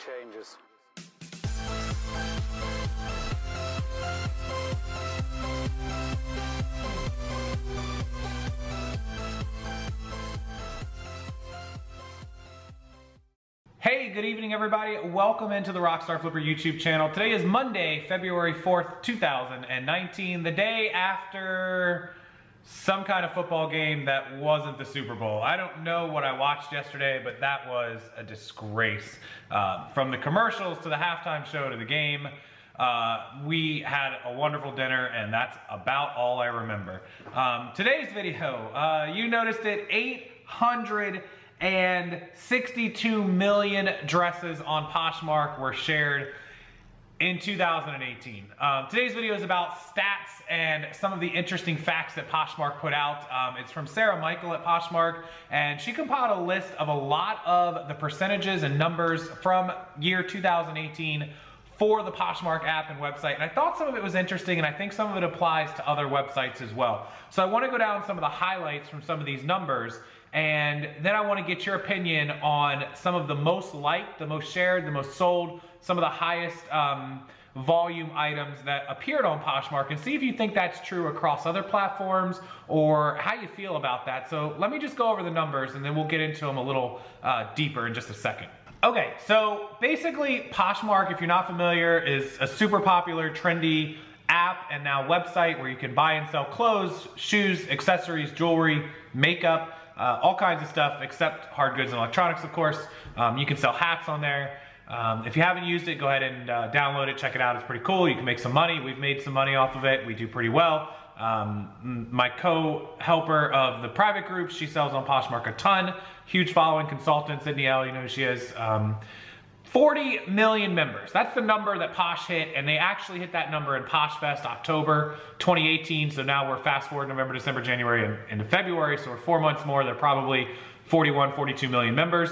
changes. Hey, good evening everybody. Welcome into the RockstarFlipper YouTube channel. Today is Monday, February 4th, 2019, the day after some kind of football game that wasn't the Super Bowl. I don't know what I watched yesterday, but that was a disgrace. From the commercials to the halftime show to the game, we had a wonderful dinner, and that's about all I remember. Today's video, you noticed it, 862 million dresses on Poshmark were shared in 2018. Today's video is about stats and some of the interesting facts that Poshmark put out. It's from Sarah Michael at Poshmark, and she compiled a list of a lot of the percentages and numbers from year 2018 for the Poshmark app and website. And I thought some of it was interesting, and I think some of it applies to other websites as well. So I want to go down some of the highlights from some of these numbers, and then I want to get your opinion on some of the most liked, the most shared, the most sold, some of the highest volume items that appeared on Poshmark, and see if you think that's true across other platforms or how you feel about that. So let me just go over the numbers, and then we'll get into them a little deeper in just a second. Okay, so basically Poshmark, if you're not familiar, is a super popular, trendy app and now website where you can buy and sell clothes, shoes, accessories, jewelry, makeup, all kinds of stuff except hard goods and electronics, of course. You can sell hats on there. If you haven't used it, go ahead and download it, check it out. It's pretty cool. You can make some money. We've made some money off of it. We do pretty well. My co-helper of the private group, she sells on Poshmark a ton. Huge following, consultant, Sydney L, you know who she is. 40 million members. That's the number that Posh hit, and they actually hit that number in PoshFest October 2018. So now we're fast forward November, December, January, and into February. So we're 4 months more. They're probably 41, 42 million members.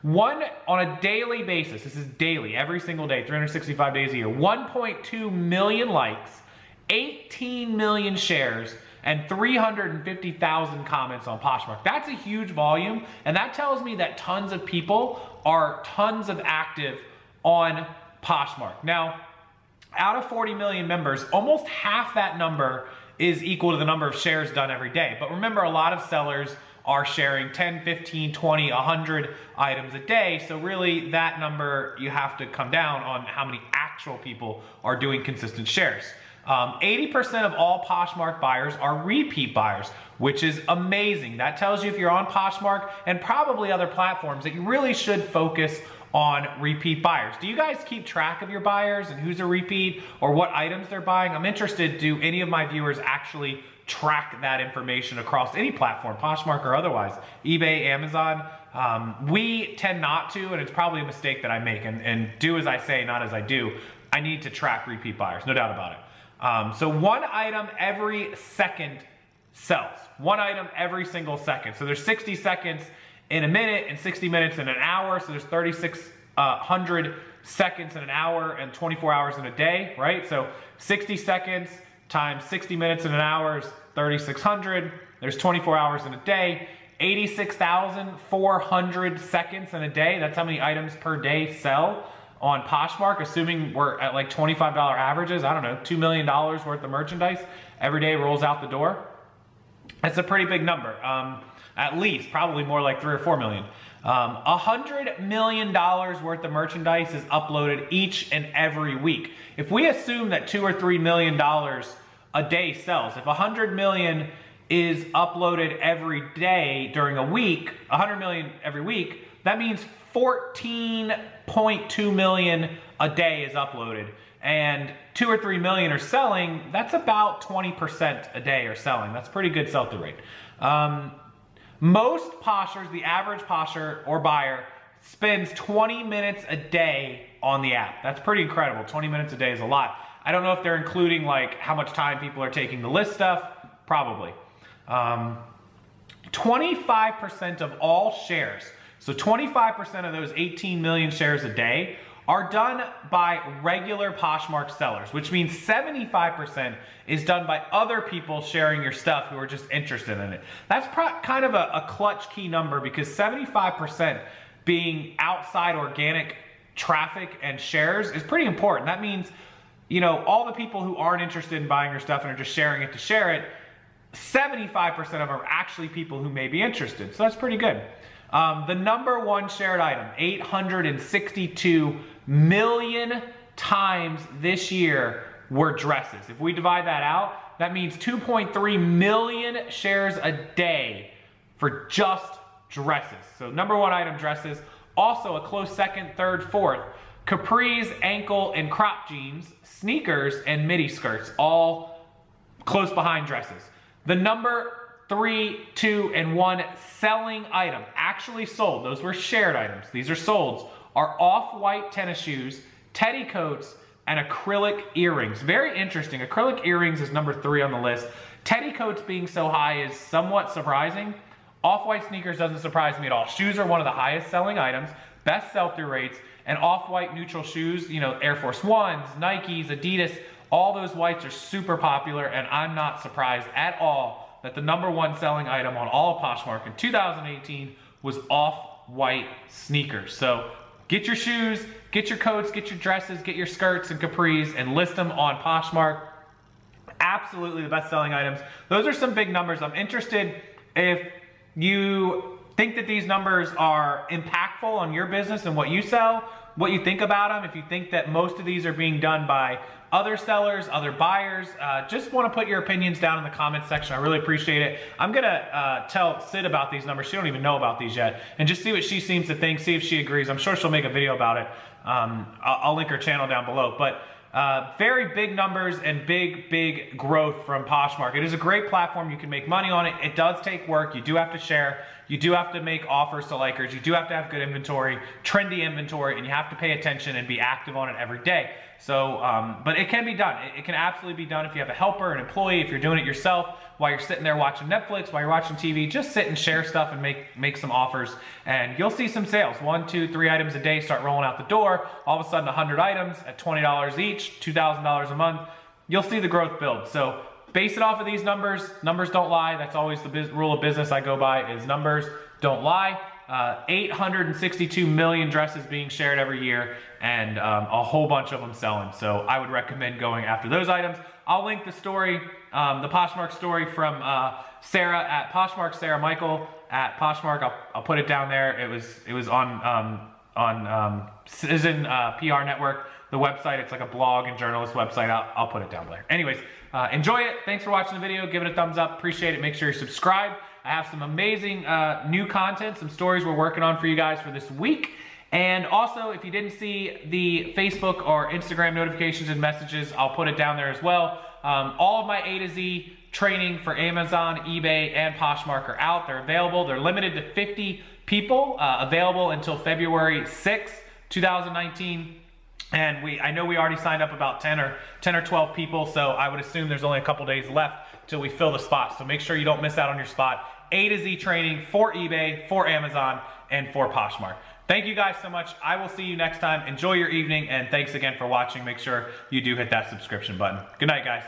On a daily basis, this is daily, every single day, 365 days a year, 1.2 million likes, 18 million shares, and 350,000 comments on Poshmark. That's a huge volume, and that tells me that tons of people are tons of active on Poshmark. Now, out of 40 million members, almost half that number is equal to the number of shares done every day. But remember, a lot of sellers are sharing 10, 15, 20, 100 items a day. So really that number, you have to come down on how many actual people are doing consistent shares. 80% of all Poshmark buyers are repeat buyers, which is amazing. That tells you if you're on Poshmark and probably other platforms that you really should focus on repeat buyers. Do you guys keep track of your buyers and who's a repeat or what items they're buying? I'm interested, do any of my viewers actually track that information across any platform, Poshmark or otherwise, eBay, Amazon? We tend not to, and it's probably a mistake that I make, and do as I say, not as I do. I need to track repeat buyers, no doubt about it. So one item every second sells. One item every single second. So there's 60 seconds in a minute and 60 minutes in an hour. So there's 3,600 seconds in an hour and 24 hours in a day, right? So 60 seconds times 60 minutes in an hour is 3,600. There's 24 hours in a day. 86,400 seconds in a day. That's how many items per day sell on Poshmark, assuming we're at like $25 averages. I don't know, $2 million worth of merchandise every day rolls out the door. That's a pretty big number. At least, probably more like 3 or 4 million. $100 million worth of merchandise is uploaded each and every week. If we assume that $2 or $3 million a day sells, if 100 million is uploaded every day during a week, 100 million every week, that means 14.2 million a day is uploaded, and 2 or 3 million are selling. That's about 20% a day are selling. That's pretty good sell-through rate. Most Poshers, the average Posher or buyer, spends 20 minutes a day on the app. That's pretty incredible. 20 minutes a day is a lot. I don't know if they're including like how much time people are taking to list stuff. Probably. 25% of all shares, so 25% of those 18 million shares a day are done by regular Poshmark sellers, which means 75% is done by other people sharing your stuff who are just interested in it. That's kind of a clutch key number, because 75% being outside organic traffic and shares is pretty important. That means, you know, all the people who aren't interested in buying your stuff and are just sharing it to share it, 75% of them are actually people who may be interested. So that's pretty good. The number one shared item, 862 million times this year, were dresses. If we divide that out, that means 2.3 million shares a day for just dresses. So number one item, dresses. Also a close second, third, fourth, capris, ankle and crop jeans, sneakers, and midi skirts, all close behind dresses. The number 3, 2, and 1 selling item, actually sold, those were shared items, these are solds, are off-white tennis shoes, teddy coats, and acrylic earrings. Very interesting. Acrylic earrings is number 3 on the list. Teddy coats being so high is somewhat surprising. Off-white sneakers doesn't surprise me at all. Shoes are one of the highest selling items, best sell-through rates, and off-white neutral shoes, you know, Air Force Ones, Nikes, Adidas, all those whites are super popular, and I'm not surprised at all that the number one selling item on all of Poshmark in 2018 was off-white sneakers. So get your shoes, get your coats, get your dresses, get your skirts and capris, and list them on Poshmark. Absolutely the best selling items. Those are some big numbers. I'm interested if you think that these numbers are impactful on your business and what you sell, what you think about them. If you think that most of these are being done by other sellers, other buyers, just want to put your opinions down in the comments section. I really appreciate it. I'm gonna tell Sid about these numbers. She don't even know about these yet, and just see what she seems to think, see if she agrees. I'm sure she'll make a video about it. I'll link her channel down below. But very big numbers and big growth from Poshmark. It is a great platform. You can make money on it. It does take work. You do have to share. You do have to make offers to likers. You do have to have good inventory, trendy inventory, and you have to pay attention and be active on it every day. So, but it can be done. It can absolutely be done if you have a helper, an employee, if you're doing it yourself, while you're sitting there watching Netflix, while you're watching TV, just sit and share stuff and make some offers, and you'll see some sales. 1, 2, 3 items a day start rolling out the door. All of a sudden, 100 items at $20 each, $2,000 a month. You'll see the growth build. So base it off of these numbers. Numbers don't lie. That's always the rule of business I go by, is numbers don't lie. 862 million dresses being shared every year, and a whole bunch of them selling. So I would recommend going after those items. I'll link the story, the Poshmark story from Sarah at Poshmark, Sarah Michael at Poshmark. I'll put it down there. It was on Citizen PR Network, the website. It's like a blog and journalist website. I'll put it down there. Anyways, enjoy it. Thanks for watching the video. Give it a thumbs up. Appreciate it. Make sure you're subscribed. I have some amazing new content, some stories we're working on for you guys for this week. And also, if you didn't see the Facebook or Instagram notifications and messages, I'll put it down there as well. All of my A to Z training for Amazon, eBay, and Poshmark are out. They're available. They're limited to 50 people, available until February 6th, 2019. And I know we already signed up about 10 or 12 people, so I would assume there's only a couple days left till we fill the spot. So make sure you don't miss out on your spot. A to Z training for eBay, for Amazon, and for Poshmark. Thank you guys so much. I will see you next time. Enjoy your evening, and thanks again for watching. Make sure you do hit that subscription button. Good night, guys.